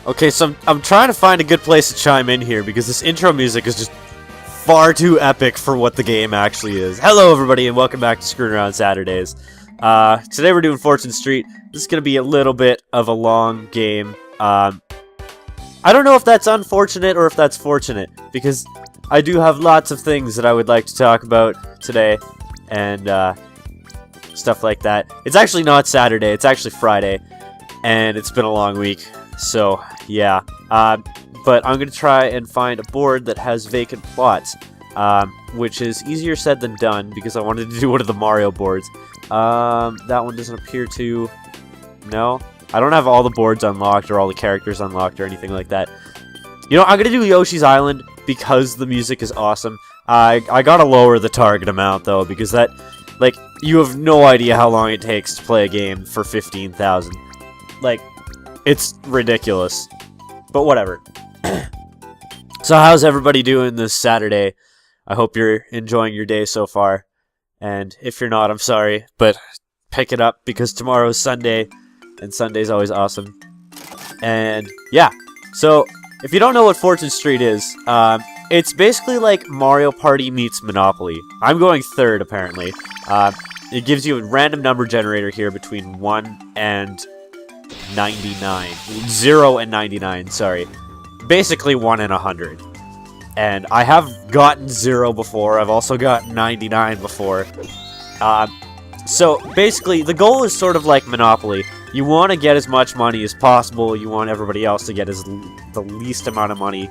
Okay, so I'm trying to find a good place to chime in here because this intro music is just far too epic for what the game actually is. Hello, everybody, and welcome back to Screwing Around Saturdays. Today we're doing Fortune Street. This is going to be a little bit of a long game. I don't know if that's unfortunate or if that's fortunate, because I do have lots of things that I would like to talk about today, and stuff like that. It's actually not Saturday, it's actually Friday, and it's been a long week. So, yeah. But I'm going to try and find a board that has vacant plots, which is easier said than done, because I wanted to do one of the Mario boards. That one doesn't appear to... No? I don't have all the boards unlocked, or all the characters unlocked, or anything like that. You know, I'm going to do Yoshi's Island, because the music is awesome. I gotta lower the target amount, though, because that... Like, you have no idea how long it takes to play a game for 15,000. Like... It's ridiculous. But whatever. So how's everybody doing this Saturday? I hope you're enjoying your day so far. And if you're not, I'm sorry. But pick it up because tomorrow's Sunday. And Sunday's always awesome. And yeah. So if you don't know what Fortune Street is, it's basically like Mario Party meets Monopoly. I'm going third apparently. It gives you a random number generator here between 1 and 99. 0 and 99, sorry. Basically 1 and 100. And I have gotten 0 before. I've also gotten 99 before. So basically, the goal is sort of like Monopoly. You want to get as much money as possible. You want everybody else to get the least amount of money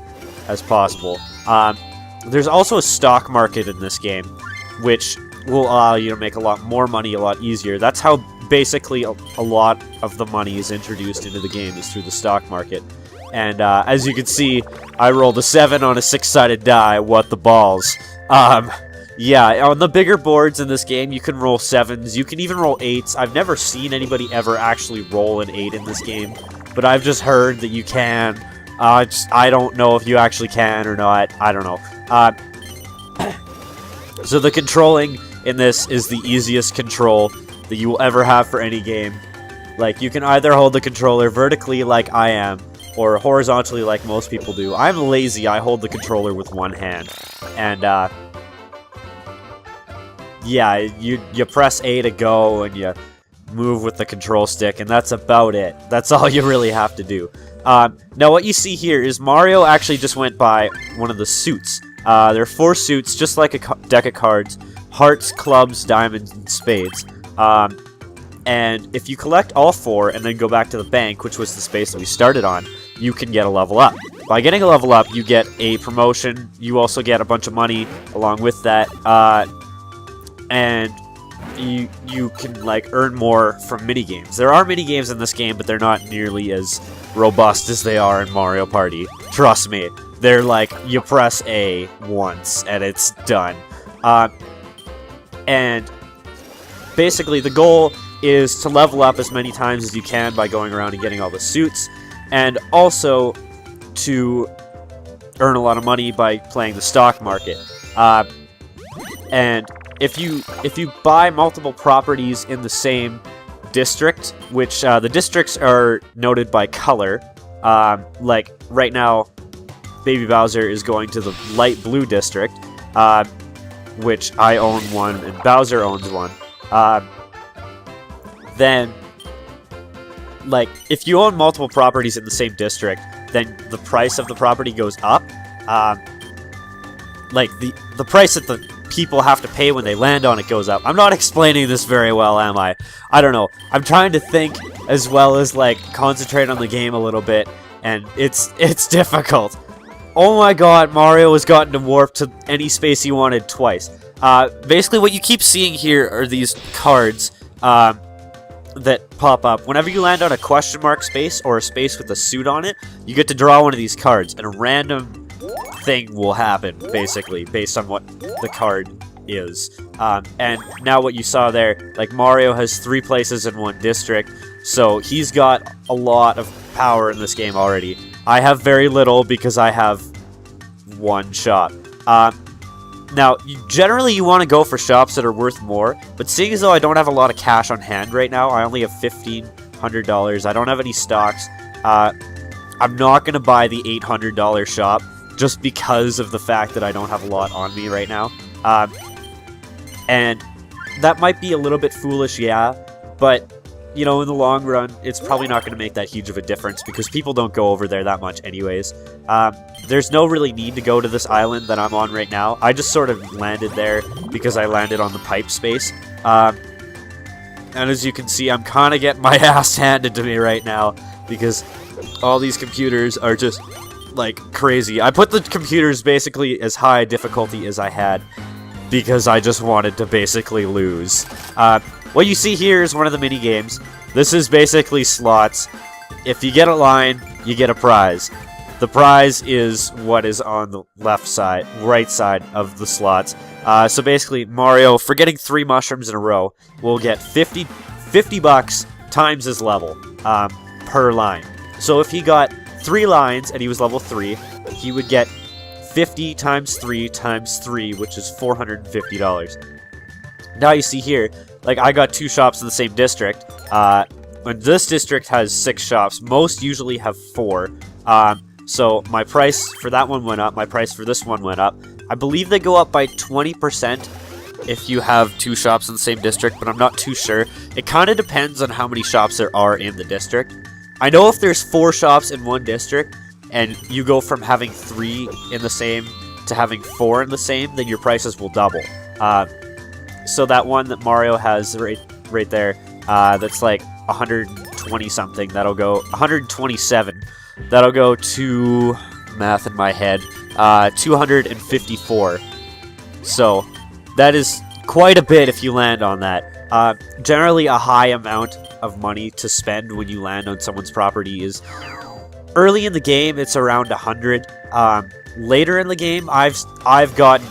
as possible. There's also a stock market in this game, which will allow you to make a lot more money a lot easier. That's how basically a lot of the money is introduced into the game, is through the stock market. And as you can see, I rolled a 7 on a 6-sided die. What the balls. Yeah, on the bigger boards in this game, you can roll 7s. You can even roll 8s. I've never seen anybody ever actually roll an 8 in this game, but I've just heard that you can. I don't know if you actually can or not. I don't know. So the controlling in this is the easiest control that you will ever have for any game. Like, you can either hold the controller vertically like I am, or horizontally like most people do. I'm lazy, I hold the controller with one hand. And, yeah, you press A to go, and you move with the control stick, and that's about it. That's all you really have to do. Now what you see here is Mario actually just went by one of the suits. There are 4 suits, just like a deck of cards. Hearts, clubs, diamonds, and spades. And if you collect all 4 and then go back to the bank, which was the space that we started on, you can get a level up. By getting a level up, you get a promotion. You also get a bunch of money along with that. And you can, like, earn more from minigames. There are minigames in this game, but they're not nearly as robust as they are in Mario Party. Trust me. They're like, you press A once, and it's done. And basically, the goal is to level up as many times as you can by going around and getting all the suits, and also to earn a lot of money by playing the stock market. And if you buy multiple properties in the same district, which the districts are noted by color, like right now, Baby Bowser is going to the light blue district, which I own one and Bowser owns one. Then, like, if you own multiple properties in the same district, then the price of the property goes up. Like, the price that the people have to pay when they land on it goes up. I'm not explaining this very well, am I? I don't know. I'm trying to think as well as, like, concentrate on the game a little bit, and it's difficult. Oh my god, Mario has gotten to warp to any space he wanted twice. Basically, what you keep seeing here are these cards that pop up. Whenever you land on a question mark space or a space with a suit on it, you get to draw one of these cards, and a random thing will happen, basically, based on what the card is. And now what you saw there, like, Mario has 3 places in one district, so he's got a lot of power in this game already. I have very little because I have 1 shop. Now, generally you want to go for shops that are worth more, but seeing as though I don't have a lot of cash on hand right now, I only have $1,500, I don't have any stocks, I'm not going to buy the $800 shop just because of the fact that I don't have a lot on me right now. And that might be a little bit foolish, yeah, but, you know, in the long run, it's probably not going to make that huge of a difference because people don't go over there that much anyways. There's no really need to go to this island that I'm on right now. I just sort of landed there because I landed on the pipe space. And as you can see, I'm kind of getting my ass handed to me right now because all these computers are just, like, crazy. I put the computers basically as high difficulty as I had because I just wanted to basically lose. What you see here is one of the mini games. This is basically slots. If you get a line, you get a prize. The prize is what is on the right side of the slots. So basically, Mario, for getting 3 mushrooms in a row, will get 50 bucks times his level per line. So if he got 3 lines and he was level 3, he would get 50 times 3 times 3, which is $450. Now you see here, like, I got 2 shops in the same district. And this district has 6 shops. Most usually have 4. So my price for that one went up. My price for this one went up. I believe they go up by 20% if you have 2 shops in the same district, but I'm not too sure. It kind of depends on how many shops there are in the district. I know if there's 4 shops in one district, and you go from having 3 in the same to having 4 in the same, then your prices will double. So that one that Mario has right there, that's like 120 something, that'll go 127. That'll go to, math in my head, 254. So that is quite a bit if you land on that. Generally, a high amount of money to spend when you land on someone's property is early in the game. It's around 100. Later in the game, I've gotten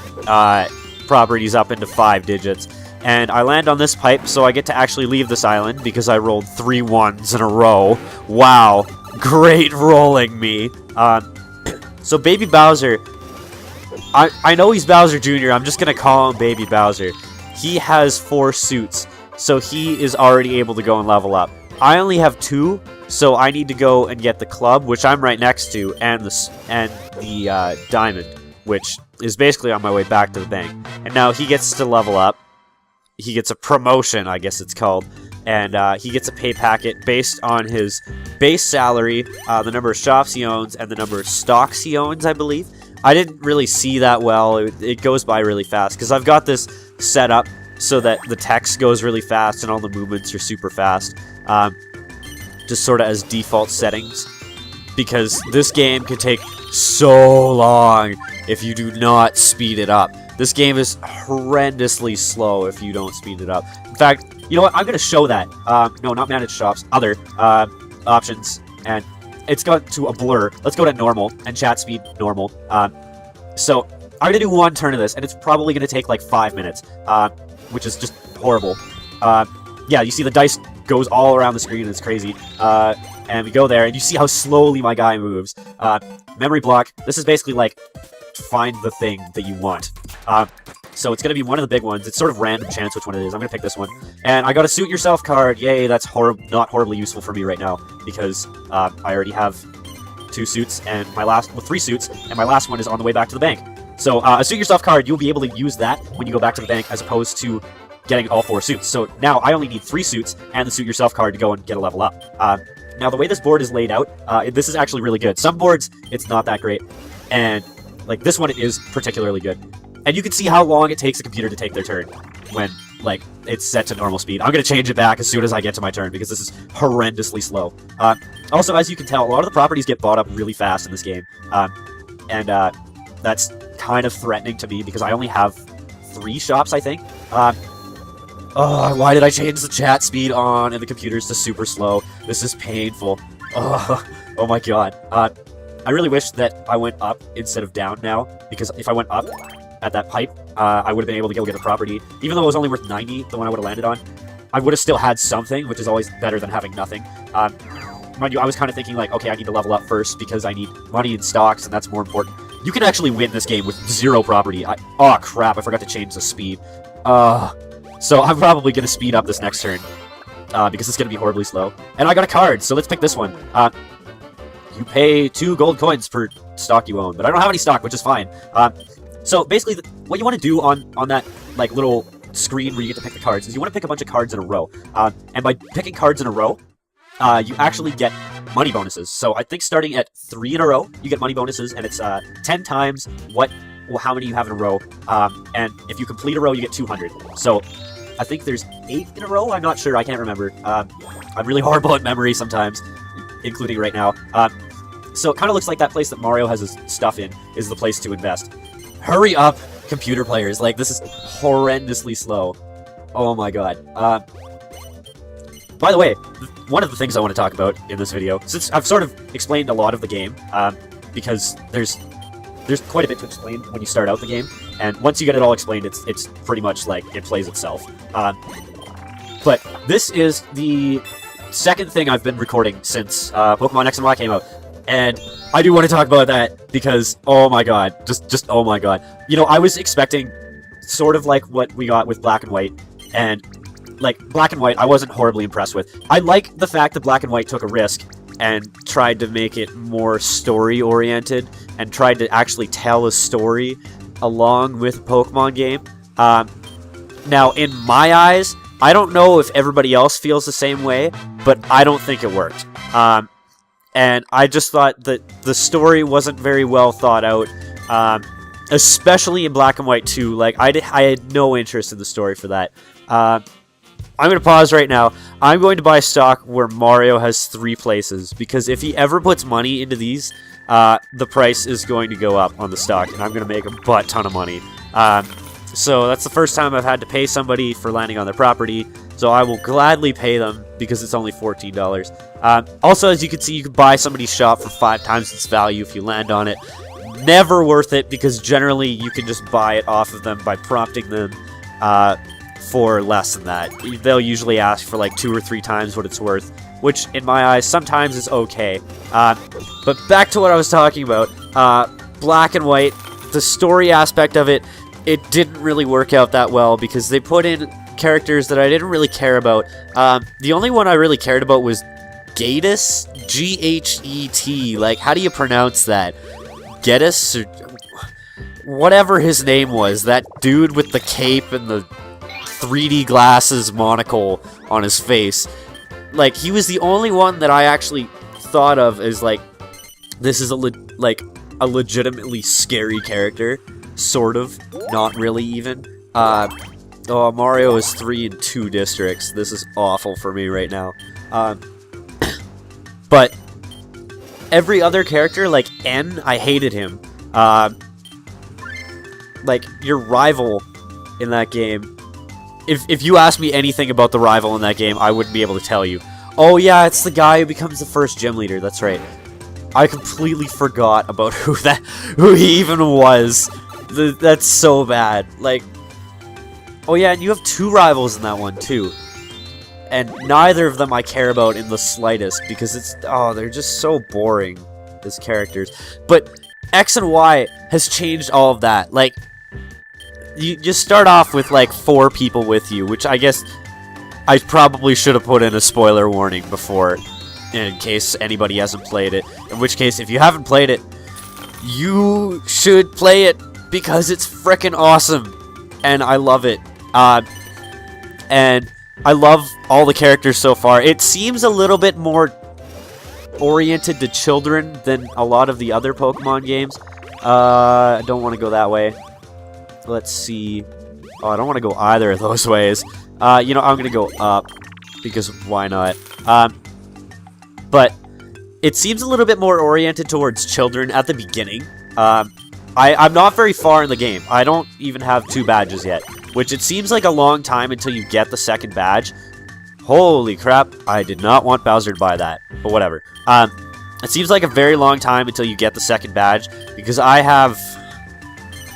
properties up into 5 digits, and I land on this pipe, so I get to actually leave this island because I rolled 3 ones in a row. Wow, great rolling me. So Baby Bowser, I know he's Bowser Jr. I'm just gonna call him Baby Bowser. He has 4 suits, so he is already able to go and level up. I only have 2, so I need to go and get the club, which I'm right next to, and the diamond, which is basically on my way back to the bank. And now he gets to level up. He gets a promotion, I guess it's called, and he gets a pay packet based on his base salary, the number of shops he owns, and the number of stocks he owns, I believe. I didn't really see that well. It goes by really fast, because I've got this set up so that the text goes really fast and all the movements are super fast, just sort of as default settings, because this game can take so long if you do not speed it up. This game is horrendously slow if you don't speed it up. In fact, you know what? I'm going to show that. No, not manage shops. Other options. And it's got to a blur. Let's go to normal and chat speed normal. So I'm going to do 1 turn of this, and it's probably going to take like 5 minutes, which is just horrible. Yeah, you see the dice goes all around the screen, and it's crazy. And we go there, and you see how slowly my guy moves. Memory block. This is basically like find the thing that you want. So it's going to be one of the big ones. It's sort of random chance which one it is. I'm going to pick this one. And I got a Suit Yourself card. Yay, that's not horribly useful for me right now, because I already have 2 suits, and my last, well, 3 suits, and my last one is on the way back to the bank. So a Suit Yourself card, you'll be able to use that when you go back to the bank, as opposed to getting all 4 suits. So now I only need 3 suits and the Suit Yourself card to go and get a level up. Now the way this board is laid out, this is actually really good. Some boards, it's not that great, and like this one is particularly good. And you can see how long it takes a computer to take their turn when, like, it's set to normal speed. I'm going to change it back as soon as I get to my turn, because this is horrendously slow. Also, as you can tell, a lot of the properties get bought up really fast in this game. And that's kind of threatening to me, because I only have 3 shops, I think. Oh, why did I change the chat speed on and the computers to super slow? This is painful. Oh my god. I really wish that I went up instead of down now, because if I went up at that pipe, I would have been able to go get a property. Even though it was only worth 90, the one I would have landed on, I would have still had something, which is always better than having nothing. Mind you, I was kind of thinking like, okay, I need to level up first because I need money in stocks, and that's more important. You can actually win this game with 0 property. Oh crap, I forgot to change the speed. So I'm probably going to speed up this next turn, because it's going to be horribly slow. And I got a card, so let's pick this one. you pay 2 gold coins per stock you own, but I don't have any stock, which is fine. So basically, what you want to do on that like little screen where you get to pick the cards is you want to pick a bunch of cards in a row. And by picking cards in a row, you actually get money bonuses. So I think starting at 3 in a row, you get money bonuses, and it's 10 times how many you have in a row. And if you complete a row, you get 200. So I think there's 8 in a row. I'm not sure. I can't remember. I'm really horrible at memory sometimes, including right now. So it kind of looks like that place that Mario has his stuff in is the place to invest. Hurry up, computer players. Like, this is horrendously slow. Oh my god. By the way, one of the things I want to talk about in this video, since I've sort of explained a lot of the game, because there's quite a bit to explain when you start out the game, and once you get it all explained, it's pretty much like it plays itself. But this is the second thing I've been recording since Pokemon X and Y came out, and I do want to talk about that because, oh my god, just oh my god. You know, I was expecting sort of like what we got with Black and White, and like Black and White I wasn't horribly impressed with. I like the fact that Black and White took a risk and tried to make it more story-oriented and tried to actually tell a story along with a Pokemon game. Now, in my eyes, I don't know if everybody else feels the same way, but I don't think it worked. And I just thought that the story wasn't very well thought out, especially in Black and White 2. Like, I had no interest in the story for that. I'm going to pause right now. I'm going to buy stock where Mario has 3 places, because if he ever puts money into these, the price is going to go up on the stock, and I'm going to make a butt ton of money. So that's the first time I've had to pay somebody for landing on their property, so I will gladly pay them because it's only $14. Also, as you can see, you can buy somebody's shop for 5 times its value if you land on it. Never worth it, because generally you can just buy it off of them by prompting them for less than that. They'll usually ask for like 2 or 3 times what it's worth, which in my eyes sometimes is okay. But back to what I was talking about, Black and White, the story aspect of it didn't really work out that well because they put in characters that I didn't really care about. The only one I really cared about was Ghetus? G-H-E-T. Like, how do you pronounce that? Ghetus? Or whatever his name was. That dude with the cape and the 3D glasses monocle on his face. Like, he was the only one that I actually thought of as, like, this is a legitimately scary character. Sort of. Not really, even. Oh, Mario is 3 in 2 districts. This is awful for me right now. But every other character, like N, I hated him. Like, your rival in that game, if you ask me anything about the rival in that game, I wouldn't be able to tell you. Oh yeah, it's the guy who becomes the first gym leader, that's right. I completely forgot about who he even was. That's so bad. Like, oh yeah, and you have 2 rivals in that one too. And neither of them I care about in the slightest, because they're just so boring as characters. But X and Y has changed all of that. Like, you just start off with like 4 people with you, which I guess I probably should have put in a spoiler warning before, in case anybody hasn't played it. In which case, if you haven't played it, you should play it, because it's frickin' awesome, and I love it. And I love all the characters so far. It seems a little bit more oriented to children than a lot of the other Pokemon games. I don't want to go that way. Let's see. Oh, I don't want to go either of those ways. You know, I'm going to go up, because why not? But it seems a little bit more oriented towards children at the beginning. I'm not very far in the game. I don't even have 2 badges yet, which it seems like a long time until you get the 2nd badge. Holy crap, I did not want Bowser to buy that, but whatever. It seems like a very long time until you get the 2nd badge, because I have,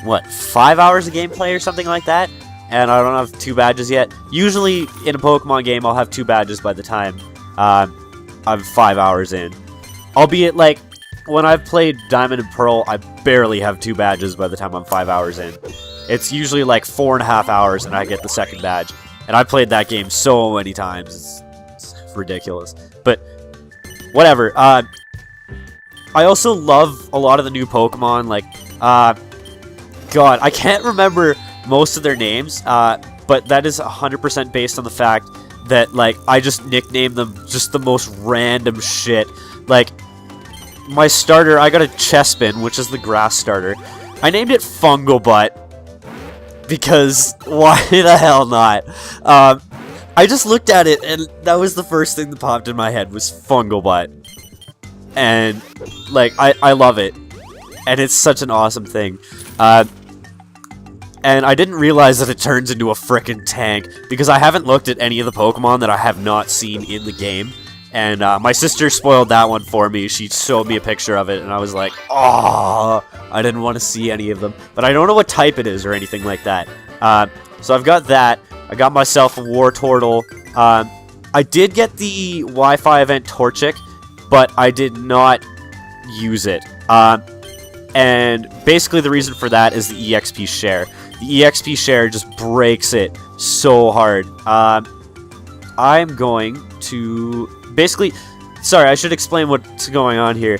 what, 5 hours of gameplay or something like that, and I don't have 2 badges yet. Usually, in a Pokemon game, I'll have 2 badges by the time I'm 5 hours in. Albeit, like, when I've played Diamond and Pearl, I barely have 2 badges by the time I'm 5 hours in. It's usually like 4.5 hours and I get the 2nd badge. And I played that game so many times. It's ridiculous. But, whatever. I also love a lot of the new Pokemon, like, God, I can't remember most of their names, but that is 100% based on the fact that, like, I just nicknamed them just the most random shit. Like, my starter, I got a Chespin, which is the grass starter. I named it Fungobutt, because why the hell not? I just looked at it, and that was the first thing that popped in my head, was Fungobutt. And, like, I love it. And it's such an awesome thing. And I didn't realize that it turns into a frickin' tank, because I haven't looked at any of the Pokemon that I have not seen in the game. And my sister spoiled that one for me. She showed me a picture of it, and I was like, oh, I didn't want to see any of them. But I don't know what type it is or anything like that. So I've got that. I got myself a Wartortle. I did get the Wi-Fi event Torchic, but I did not use it. And basically the reason for that is the EXP share. The EXP share just breaks it so hard. I'm going to... Basically, sorry, I should explain what's going on here.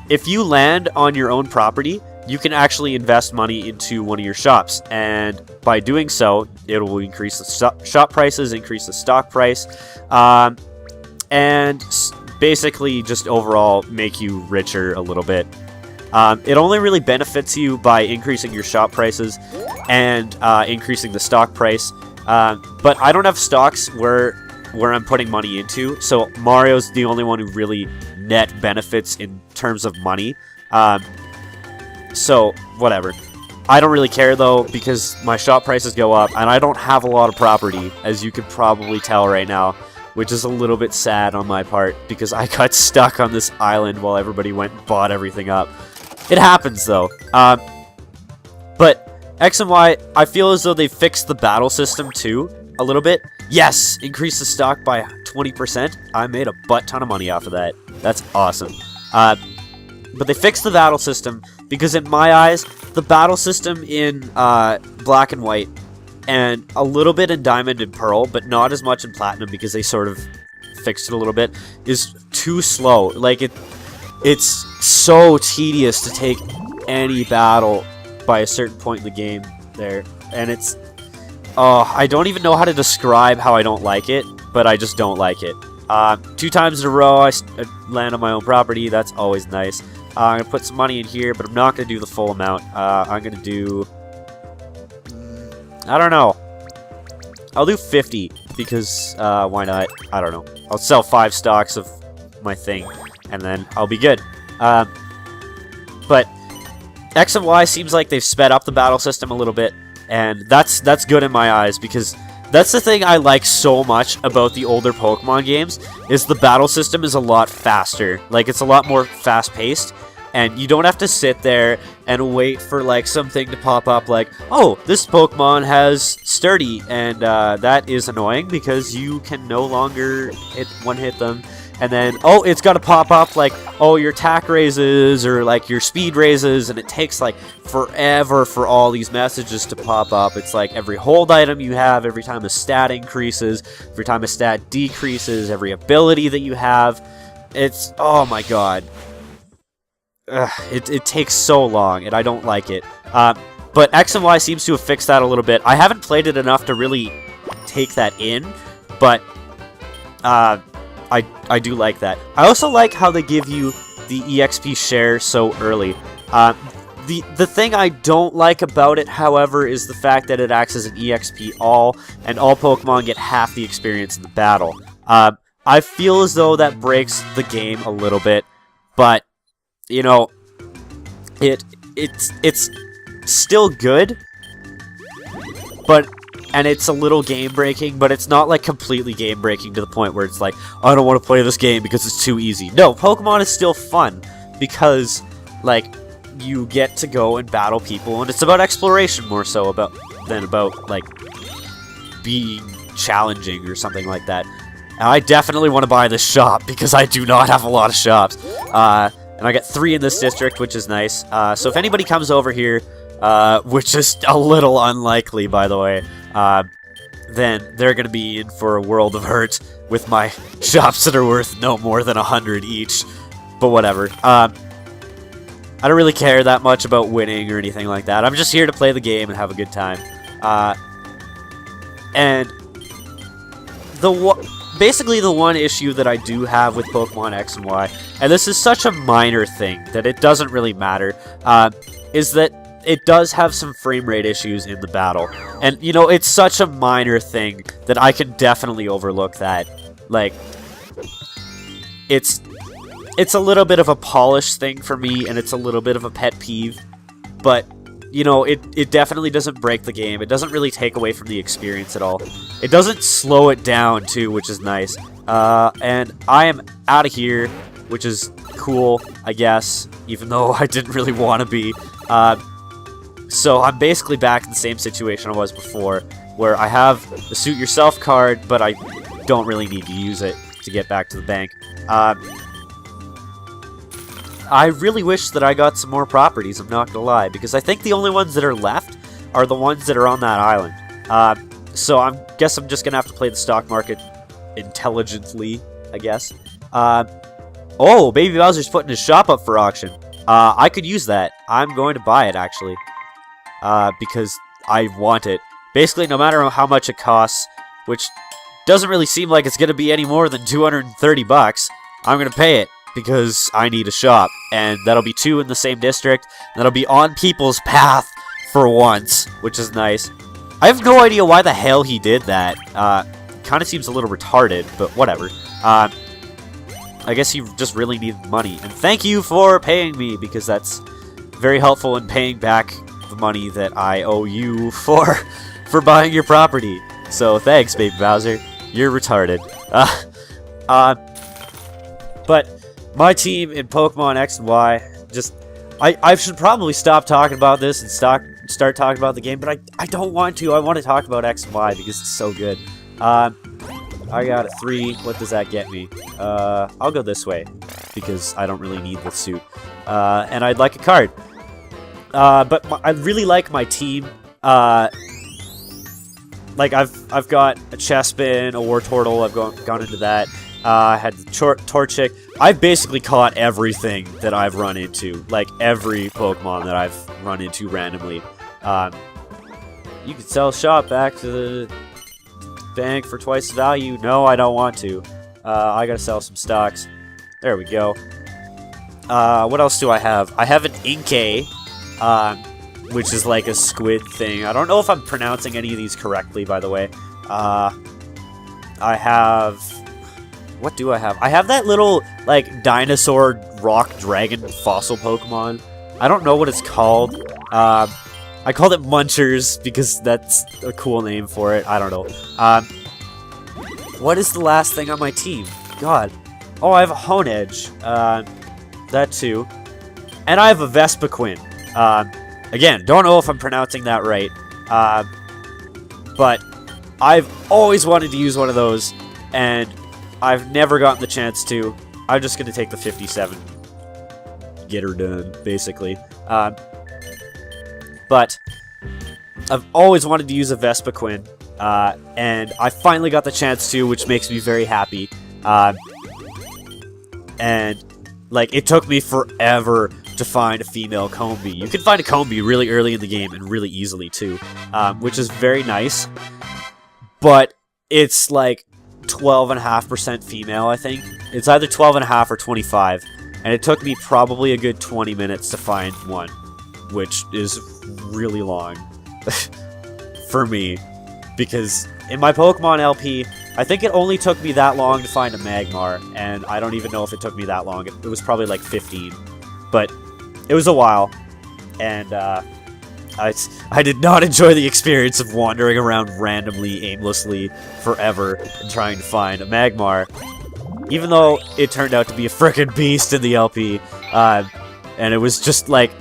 If you land on your own property, you can actually invest money into one of your shops. And by doing so, it will increase the shop prices, increase the stock price, and basically just overall make you richer a little bit. It only really benefits you by increasing your shop prices and increasing the stock price. But I don't have stocks where I'm putting money into, so Mario's the only one who really net benefits in terms of money. So, whatever. I don't really care, though, because my shop prices go up, and I don't have a lot of property, as you could probably tell right now, which is a little bit sad on my part, because I got stuck on this island while everybody went and bought everything up. It happens, though. But X and Y, I feel as though they fixed the battle system, too, a little bit. Yes! Increase the stock by 20%. I made a butt ton of money off of that. That's awesome. But they fixed the battle system, because in my eyes, the battle system in Black and White, and a little bit in Diamond and Pearl, but not as much in Platinum, because they sort of fixed it a little bit, is too slow. Like, it's so tedious to take any battle by a certain point in the game there. And it's... I don't even know how to describe how I don't like it, but I just don't like it. 2 times in a row, I land on my own property. That's always nice. I'm going to put some money in here, but I'm not going to do the full amount. I'm going to do... I don't know. I'll do 50, because why not? I don't know. I'll sell 5 stocks of my thing, and then I'll be good. But X and Y seems like they've sped up the battle system a little bit, and that's good in my eyes, because that's the thing I like so much about the older Pokemon games, is the battle system is a lot faster. Like, it's a lot more fast-paced, and you don't have to sit there and wait for, like, something to pop up like, oh, this Pokemon has Sturdy, and that is annoying, because you can no longer one-hit them. And then, oh, it's got to pop up like, oh, your attack raises or like your speed raises, and it takes like forever for all these messages to pop up. It's like every hold item you have, every time a stat increases, every time a stat decreases, every ability that you have. It's, oh my god. It takes so long, and I don't like it. But X and Y seems to have fixed that a little bit. I haven't played it enough to really take that in, but I do like that. I also like how they give you the EXP share so early. The thing I don't like about it, however, is the fact that it acts as an EXP all, and all Pokemon get half the experience in the battle. I feel as though that breaks the game a little bit, but, you know, it's still good, and it's a little game-breaking, but it's not, like, completely game-breaking to the point where it's like, I don't want to play this game because it's too easy. No, Pokemon is still fun, because, like, you get to go and battle people, and it's about exploration more so than about, like, being challenging or something like that. And I definitely want to buy this shop, because I do not have a lot of shops. And I got 3 in this district, which is nice. So if anybody comes over here, which is a little unlikely, by the way, then they're going to be in for a world of hurt with my shops that are worth no more than 100 each. But whatever. I don't really care that much about winning or anything like that. I'm just here to play the game and have a good time. And basically the one issue that I do have with Pokemon X and Y, and this is such a minor thing that it doesn't really matter, is that it does have some frame rate issues in the battle. And, you know, it's such a minor thing that I can definitely overlook that. Like, it's a little bit of a polish thing for me, and it's a little bit of a pet peeve. But, you know, it definitely doesn't break the game. It doesn't really take away from the experience at all. It doesn't slow it down, too, which is nice. And I am out of here, which is cool, I guess, even though I didn't really want to be. So I'm basically back in the same situation I was before, where I have the Suit Yourself card, but I don't really need to use it to get back to the bank. I really wish that I got some more properties, I'm not gonna lie, because I think the only ones that are left are the ones that are on that island. So I guess I'm just gonna have to play the stock market intelligently, I guess. Oh, Baby Bowser's putting his shop up for auction. I could use that. I'm going to buy it, actually. Because I want it. Basically, no matter how much it costs, which doesn't really seem like it's going to be any more than 230 bucks, I'm going to pay it because I need a shop. And that'll be 2 in the same district. That'll be on people's path for once, which is nice. I have no idea why the hell he did that. Kind of seems a little retarded, but whatever. I guess he just really needed money. And thank you for paying me, because that's very helpful in paying back the money that I owe you for buying your property. So thanks, Baby Bowser. You're retarded. But my team in Pokemon X and Y, just I should probably stop talking about this and start talking about the game, but I don't want to. I want to talk about X and Y because it's so good. I got a 3. What does that get me? I'll go this way because I don't really need the suit. And I'd like a card. But I really like my team. Like I've got a Chespin, a Wartortle. I've gone into that. I had the Torchic. I've basically caught everything that I've run into. Like every Pokemon that I've run into randomly. You could sell shop back to the bank for twice the value. No, I don't want to. I gotta sell some stocks. There we go. What else do I have? I have an Inkay. Which is like a squid thing. I don't know if I'm pronouncing any of these correctly, by the way. I have... What do I have? I have that little, like, dinosaur rock dragon fossil Pokemon. I don't know what it's called. I called it Munchers because that's a cool name for it. I don't know. What is the last thing on my team? God. Oh, I have a Honedge. That too. And I have a Vespiquen. Again, don't know if I'm pronouncing that right, but I've always wanted to use one of those, and I've never gotten the chance to. I'm just going to take the 57. Get her done, basically. But I've always wanted to use a Vespiquen, and I finally got the chance to, which makes me very happy. And, like, it took me forever to find a female Combee. You can find a Combee really early in the game and really easily too, which is very nice, but it's like 12.5% female, I think. It's either 12.5 or 25, and it took me probably a good 20 minutes to find one, which is really long for me, because in my Pokemon LP, I think it only took me that long to find a Magmar, and I don't even know if it took me that long. It was probably like 15, but it was a while, and I did not enjoy the experience of wandering around randomly, aimlessly, forever, and trying to find a Magmar, even though it turned out to be a frickin' beast in the LP, and it was just like,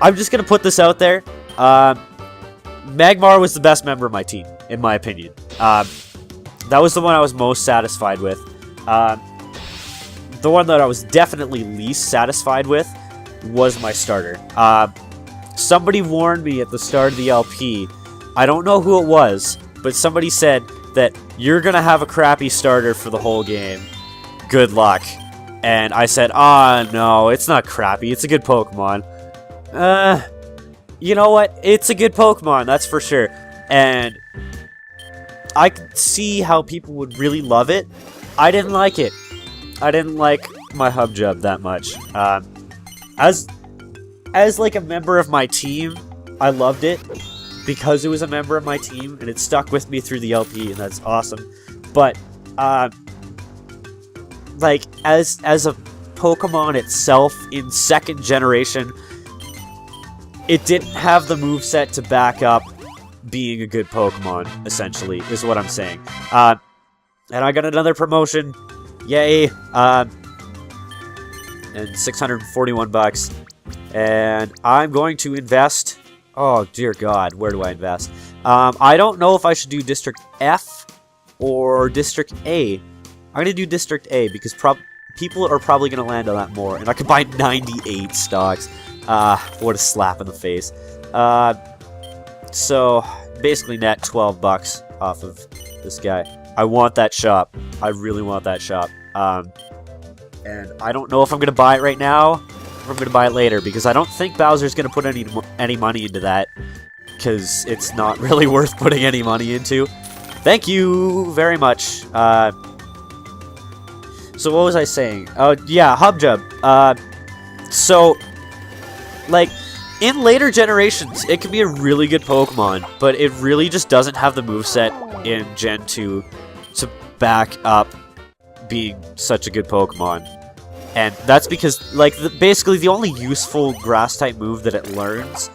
I'm just gonna put this out there, Magmar was the best member of my team, in my opinion. That was the one I was most satisfied with. The one that I was definitely least satisfied with was my starter. Somebody warned me at the start of the LP, I don't know who it was, but somebody said that you're gonna have a crappy starter for the whole game. Good luck. And I said, "Ah, no, it's not crappy. It's a good Pokemon." You know what? It's a good Pokemon, that's for sure. And I could see how people would really love it. I didn't like it. I didn't like my Hubjub that much. As like a member of my team, I loved it because it was a member of my team and it stuck with me through the LP, and that's awesome. But like as a Pokemon itself in 2nd generation, it didn't have the moveset to back up being a good Pokemon, essentially, is what I'm saying. And I got another promotion. Yay. And 641 bucks. And I'm going to invest. Oh, dear God. Where do I invest? I don't know if I should do District F or District A. I'm going to do District A because people are probably going to land on that more. And I could buy 98 stocks. What a slap in the face. So, basically net 12 bucks off of this guy. I want that shop. I really want that shop. And I don't know if I'm going to buy it right now, or I'm going to buy it later, because I don't think Bowser's going to put any money into that, because it's not really worth putting any money into. Thank you very much. So what was I saying? Oh, yeah, Hubjub. So, like, in later generations, it can be a really good Pokemon, but it really just doesn't have the moveset in Gen 2 to back up being such a good Pokemon. And that's because, like, basically the only useful Grass-type move that it learns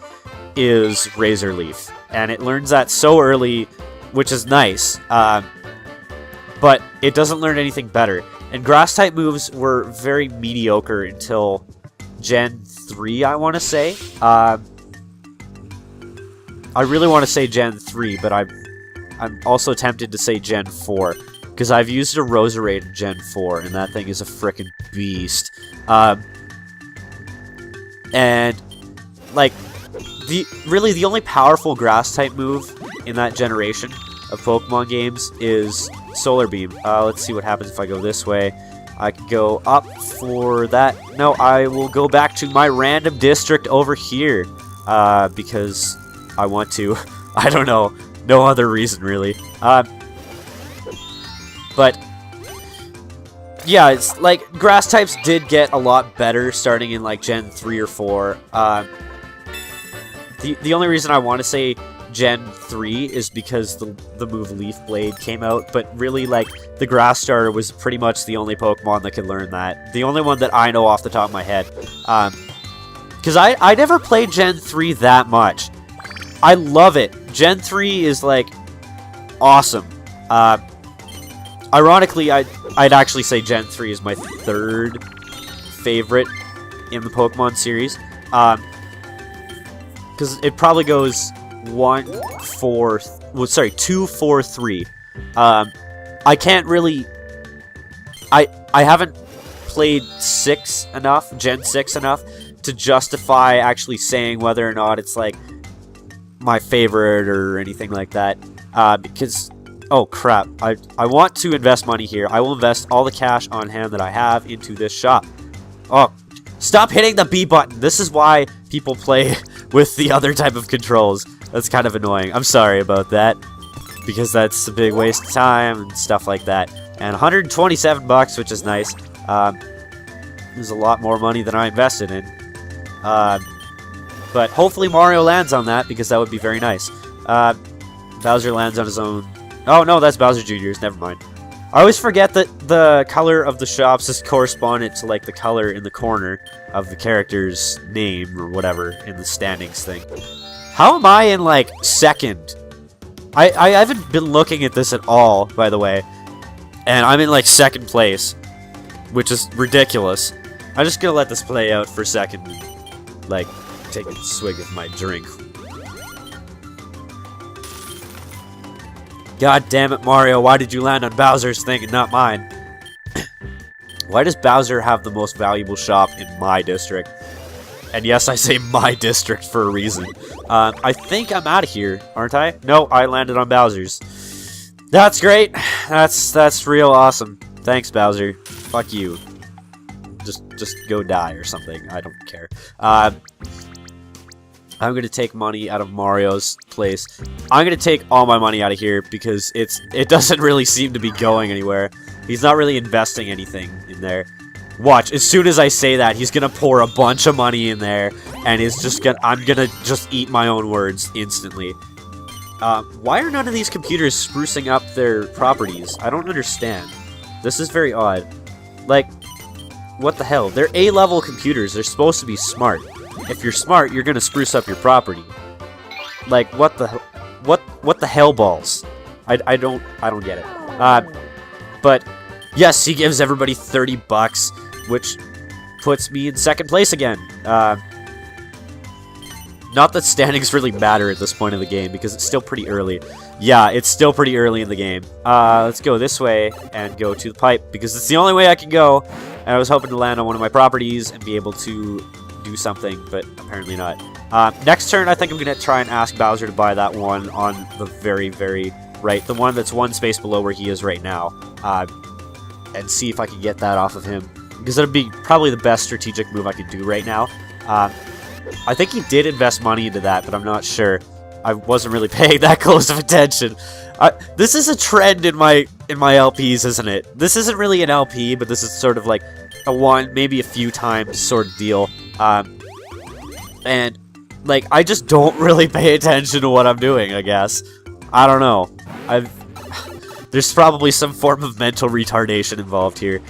is Razor Leaf. And it learns that so early, which is nice, but it doesn't learn anything better. And Grass-type moves were very mediocre until Gen 3, I want to say. I really want to say Gen 3, but I'm also tempted to say Gen 4. Because I've used a Roserade in Gen 4, and that thing is a frickin' beast. And, like, really the only powerful Grass-type move in that generation of Pokemon games is Solar Beam. Let's see what happens if I go this way. I could go up for that. No, I will go back to my random district over here. Because I want to. I don't know. No other reason, really. But, yeah, it's like, grass types did get a lot better starting in, like, Gen 3 or 4. The only reason I want to say Gen 3 is because the move Leaf Blade came out, but really, like, the Grass Starter was pretty much the only Pokemon that could learn that. The only one that I know off the top of my head. Because I never played Gen 3 that much. I love it. Gen 3 is, like, awesome. Ironically, I'd actually say Gen 3 is my 3rd favorite in the Pokemon series. Because it probably goes 2, 4, 3. I can't really... I haven't played 6 enough, Gen 6 enough, to justify actually saying whether or not it's, like, my favorite or anything like that. Because... Oh, crap. I want to invest money here. I will invest all the cash on hand that I have into this shop. Oh, stop hitting the B button. This is why people play with the other type of controls. That's kind of annoying. I'm sorry about that. Because that's a big waste of time and stuff like that. And 127 bucks, which is nice. There's a lot more money than I invested in. But hopefully Mario lands on that, because that would be very nice. Bowser lands on his own. Oh, no, that's Bowser Jr.'s. Never mind. I always forget that the color of the shops is correspondent to, like, the color in the corner of the character's name or whatever in the standings thing. How am I in, like, 2nd? I haven't been looking at this at all, by the way. And I'm in, like, 2nd place, which is ridiculous. I'm just gonna let this play out for a second and, like, take a swig of my drink. God damn it, Mario, why did you land on Bowser's thing and not mine? Why does Bowser have the most valuable shop in my district? And yes, I say my district for a reason. I think I'm out of here, aren't I? No, I landed on Bowser's. That's great. That's real awesome. Thanks, Bowser. Fuck you. just go die or something. I don't care. I'm gonna take money out of Mario's place. I'm gonna take all my money out of here because it doesn't really seem to be going anywhere. He's not really investing anything in there. Watch, as soon as I say that, he's gonna pour a bunch of money in there, and I'm gonna just eat my own words instantly. Why are none of these computers sprucing up their properties? I don't understand. This is very odd. Like, what the hell? They're A-level computers. They're supposed to be smart. If you're smart, you're gonna spruce up your property. Like, what the hell balls? I don't get it. But yes, he gives everybody 30 bucks, which puts me in second place again. Not that standings really matter at this point in the game because it's still pretty early. Yeah, it's still pretty early in the game. Let's go this way and go to the pipe because it's the only way I can go. And I was hoping to land on one of my properties and be able to do something, but apparently not. Next turn, I think I'm going to try and ask Bowser to buy that one on the very, very right. The one that's one space below where he is right now. And see if I can get that off of him. Because that would be probably the best strategic move I could do right now. I think he did invest money into that, but I'm not sure. I wasn't really paying that close of attention. This is a trend in my LPs, isn't it? This isn't really an LP, but this is sort of like a one, maybe a few times sort of deal. And like I just don't really pay attention to what I'm doing, I guess. I don't know. There's probably some form of mental retardation involved here.